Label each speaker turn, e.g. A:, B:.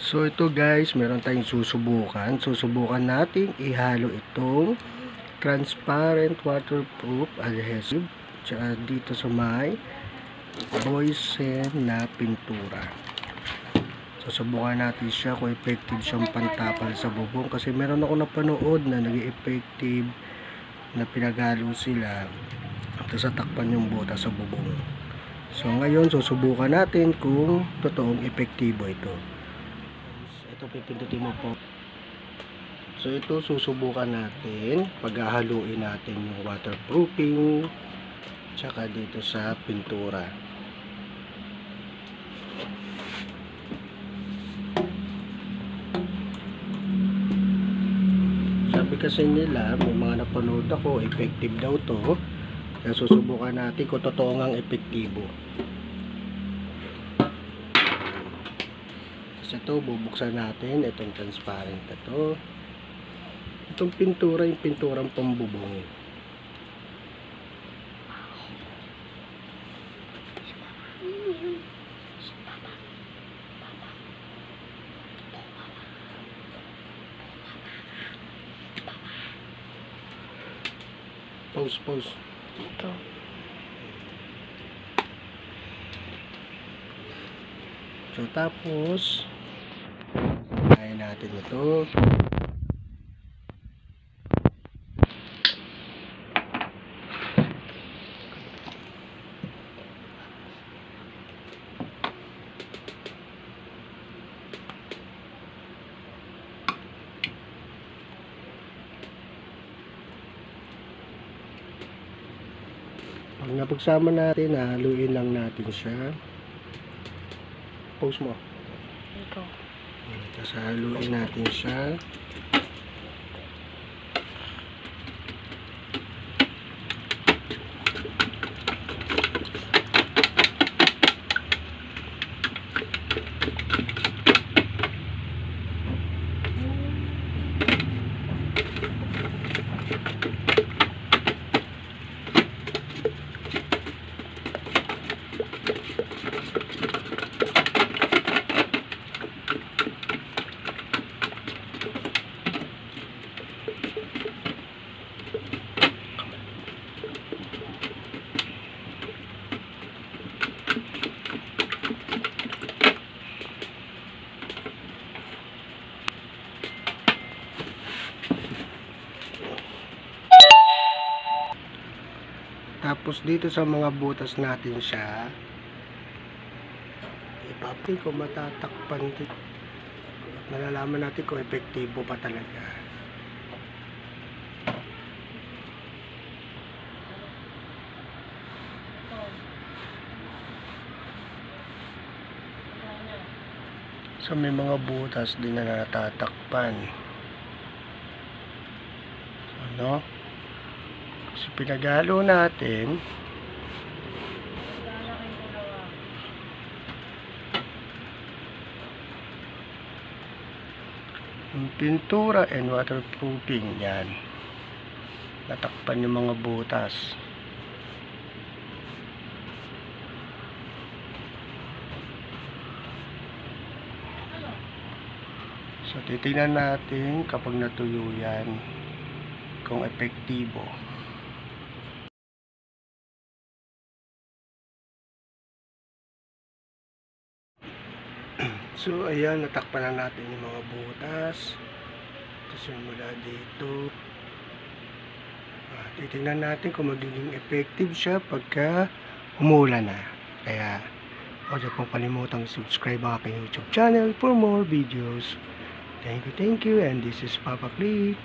A: So ito guys, meron tayong susubukan. Susubukan natin ihalo itong transparent waterproof adhesive tsaka dito sa may Boysen na pintura. Susubukan natin siya kung effective siyang pantapal sa bubong, kasi meron ako napanood na nag-effective na pinagalo sila tapos takpan yung butas sa bubong. So ngayon susubukan natin kung totoong epektibo ito. Ito pipindutin mo po. So ito susubukan natin, paghahaluin natin yung waterproofing tsaka dito sa pintura. Sabi kasi nila, may mga napanood ako, effective daw to. Kaya susubukan natin kung totoo ngang epektibo. Kasi ito, bubuksan natin itong transparent na to. Itong pintura, yung pinturang pambubong. Pause.
B: Ito.
A: So tapos kain natin ito. Pag napagsama natin, haluin lang natin siya. Pause mo.
B: Ito.
A: Tapos haluin natin siya. Tapos dito sa mga butas natin siya, ipapin ko matatakpan dito. Malalaman natin kung epektibo pa talaga. So may mga butas din na natatakpan. Ano? So pinagalo natin, yung pintura and waterproofing, yan, natakpan yung mga butas. So titingnan natin kapag natuyo yan kung epektibo. So ayan, natakpan na natin yung mga butas. Tapos yung mula dito, titingnan natin kung magiging effective siya pagka umulan na. Kaya huwag niyo pong kalimutang subscribe ang aking YouTube channel for more videos. Thank you, and this is Papa Click.